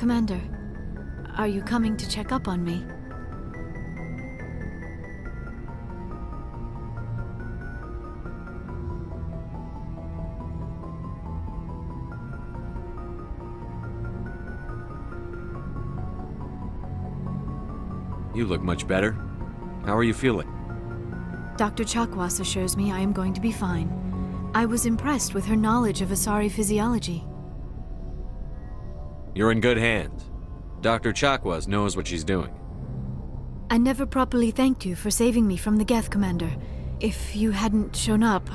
Commander, are you coming to check up on me? You look much better. How are you feeling? Dr. Chakwas assures me I am going to be fine. I was impressed with her knowledge of Asari physiology. You're in good hands. Dr. Chakwas knows what she's doing. I never properly thanked you for saving me from the Geth, Commander. If you hadn't shown up,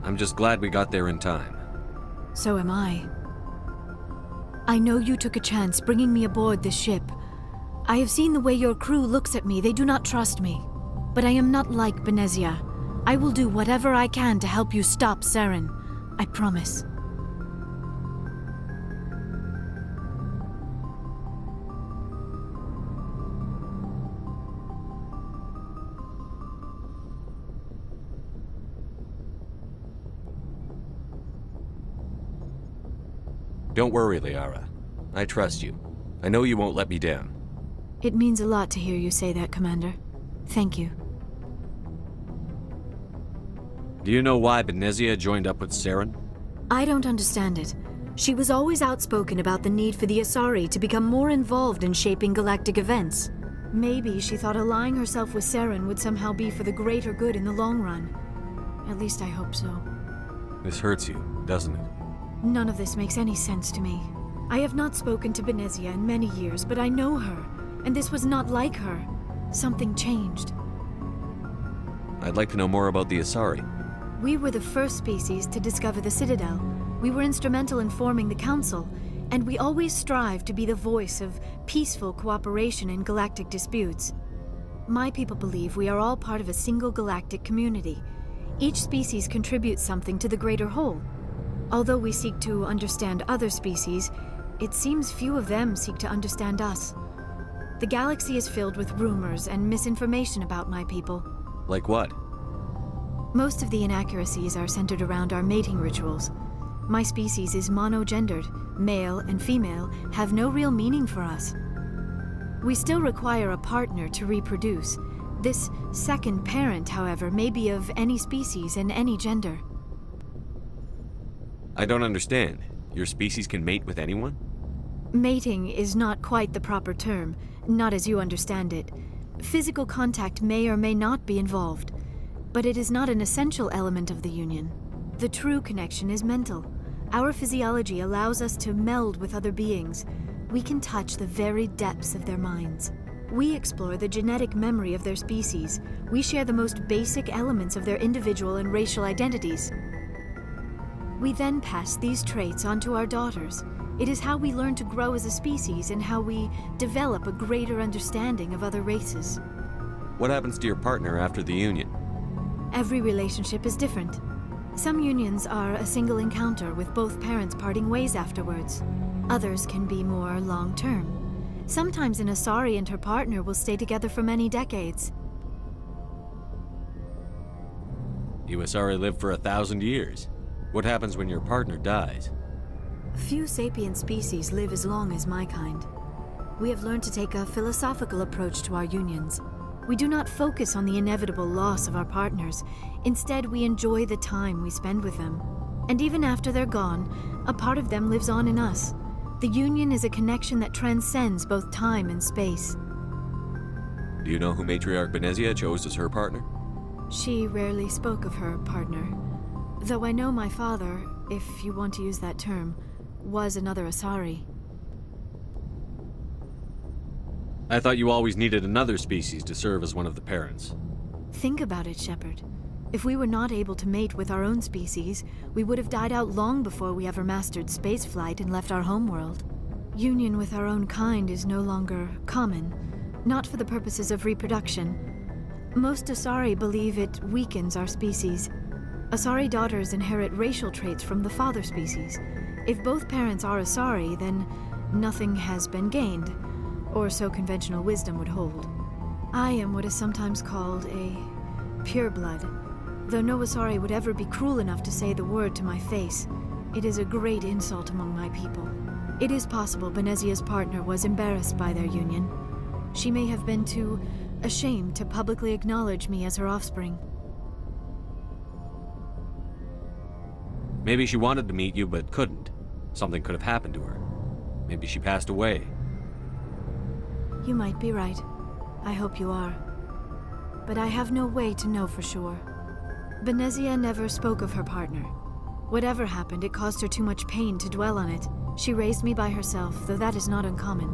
I'm just glad we got there in time. So am I. I know you took a chance bringing me aboard this ship. I have seen the way your crew looks at me. They do not trust me. But I am not like Benezia. I will do whatever I can to help you stop Saren. I promise. Don't worry, Liara. I trust you. I know you won't let me down. It means a lot to hear you say that, Commander. Thank you. Do you know why Benezia joined up with Saren? I don't understand it. She was always outspoken about the need for the Asari to become more involved in shaping galactic events. Maybe she thought allying herself with Saren would somehow be for the greater good in the long run. At least I hope so. This hurts you, doesn't it? None of this makes any sense to me. I have not spoken to Benezia in many years, but I know her, and this was not like her. Something changed. I'd like to know more about the Asari. We were the first species to discover the Citadel. We were instrumental in forming the Council, and we always strive to be the voice of peaceful cooperation in galactic disputes. My people believe we are all part of a single galactic community. Each species contributes something to the greater whole. Although we seek to understand other species, it seems few of them seek to understand us. The galaxy is filled with rumors and misinformation about my people. Like what? Most of the inaccuracies are centered around our mating rituals. My species is monogendered. Male and female have no real meaning for us. We still require a partner to reproduce. This second parent, however, may be of any species and any gender. I don't understand. Your species can mate with anyone? Mating is not quite the proper term, not as you understand it. Physical contact may or may not be involved, but it is not an essential element of the union. The true connection is mental. Our physiology allows us to meld with other beings. We can touch the very depths of their minds. We explore the genetic memory of their species. We share the most basic elements of their individual and racial identities. We then pass these traits on to our daughters. It is how we learn to grow as a species and how we develop a greater understanding of other races. What happens to your partner after the union? Every relationship is different. Some unions are a single encounter with both parents parting ways afterwards. Others can be more long-term. Sometimes an Asari and her partner will stay together for many decades. You Asari live for 1,000 years. What happens when your partner dies? Few sapient species live as long as my kind. We have learned to take a philosophical approach to our unions. We do not focus on the inevitable loss of our partners. Instead, we enjoy the time we spend with them. And even after they're gone, a part of them lives on in us. The union is a connection that transcends both time and space. Do you know who Matriarch Benezia chose as her partner? She rarely spoke of her partner. Though I know my father, if you want to use that term, was another Asari. I thought you always needed another species to serve as one of the parents. Think about it, Shepard. If we were not able to mate with our own species, we would have died out long before we ever mastered spaceflight and left our homeworld. Union with our own kind is no longer common, not for the purposes of reproduction. Most Asari believe it weakens our species. Asari daughters inherit racial traits from the father species. If both parents are Asari, then nothing has been gained, or so conventional wisdom would hold. I am what is sometimes called a pureblood. Though no Asari would ever be cruel enough to say the word to my face, it is a great insult among my people. It is possible Benezia's partner was embarrassed by their union. She may have been too ashamed to publicly acknowledge me as her offspring. Maybe she wanted to meet you but couldn't. Something could have happened to her. Maybe she passed away. You might be right. I hope you are. But I have no way to know for sure. Benezia never spoke of her partner. Whatever happened, it caused her too much pain to dwell on it. She raised me by herself, though that is not uncommon.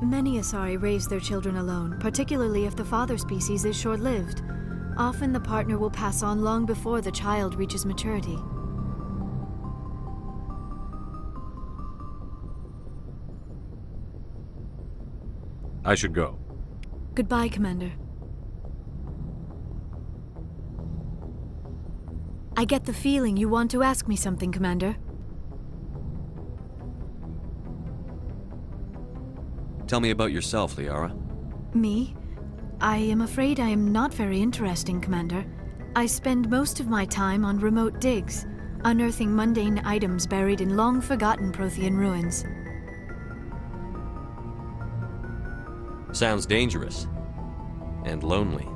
Many Asari raise their children alone, particularly if the father species is short-lived. Often the partner will pass on long before the child reaches maturity. I should go. Goodbye, Commander. I get the feeling you want to ask me something, Commander. Tell me about yourself, Liara. Me? I am afraid I am not very interesting, Commander. I spend most of my time on remote digs, unearthing mundane items buried in long-forgotten Prothean ruins. Sounds dangerous. And lonely.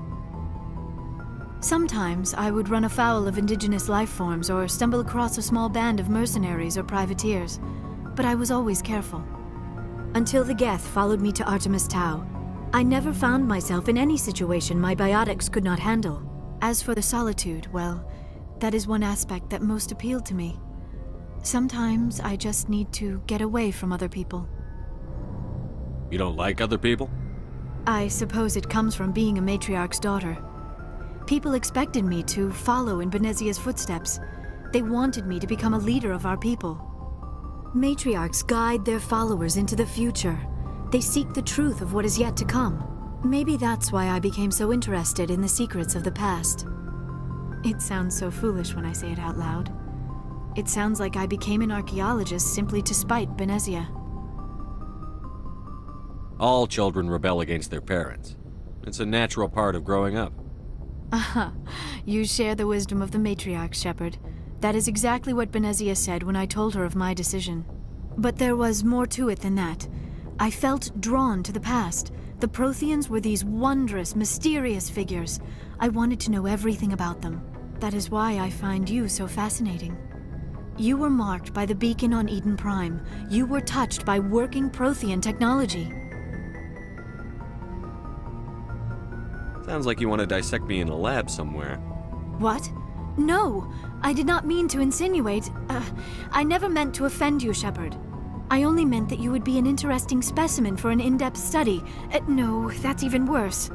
Sometimes I would run afoul of indigenous life forms or stumble across a small band of mercenaries or privateers, but I was always careful. Until the Geth followed me to Artemis Tau, I never found myself in any situation my biotics could not handle. As for the solitude, well, that is one aspect that most appealed to me. Sometimes I just need to get away from other people. You don't like other people? I suppose it comes from being a matriarch's daughter. People expected me to follow in Benezia's footsteps. They wanted me to become a leader of our people. Matriarchs guide their followers into the future. They seek the truth of what is yet to come. Maybe that's why I became so interested in the secrets of the past. It sounds so foolish when I say it out loud. It sounds like I became an archaeologist simply to spite Benezia. All children rebel against their parents. It's a natural part of growing up. Aha, you share the wisdom of the matriarch, Shepard. That is exactly what Benezia said when I told her of my decision. But there was more to it than that. I felt drawn to the past. The Protheans were these wondrous, mysterious figures. I wanted to know everything about them. That is why I find you so fascinating. You were marked by the beacon on Eden Prime. You were touched by working Prothean technology. Sounds like you want to dissect me in a lab somewhere. What? No! I did not mean to insinuate. I never meant to offend you, Shepard. I only meant that you would be an interesting specimen for an in-depth study. No, that's even worse.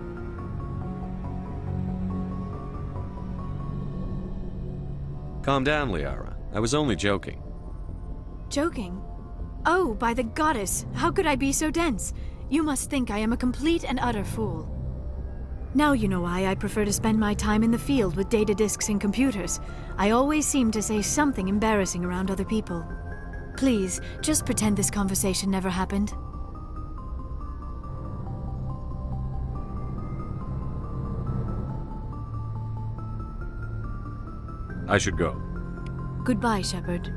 Calm down, Liara. I was only joking. Joking? Oh, by the goddess, how could I be so dense? You must think I am a complete and utter fool. Now you know why I prefer to spend my time in the field with data disks and computers. I always seem to say something embarrassing around other people. Please, just pretend this conversation never happened. I should go. Goodbye, Shepard.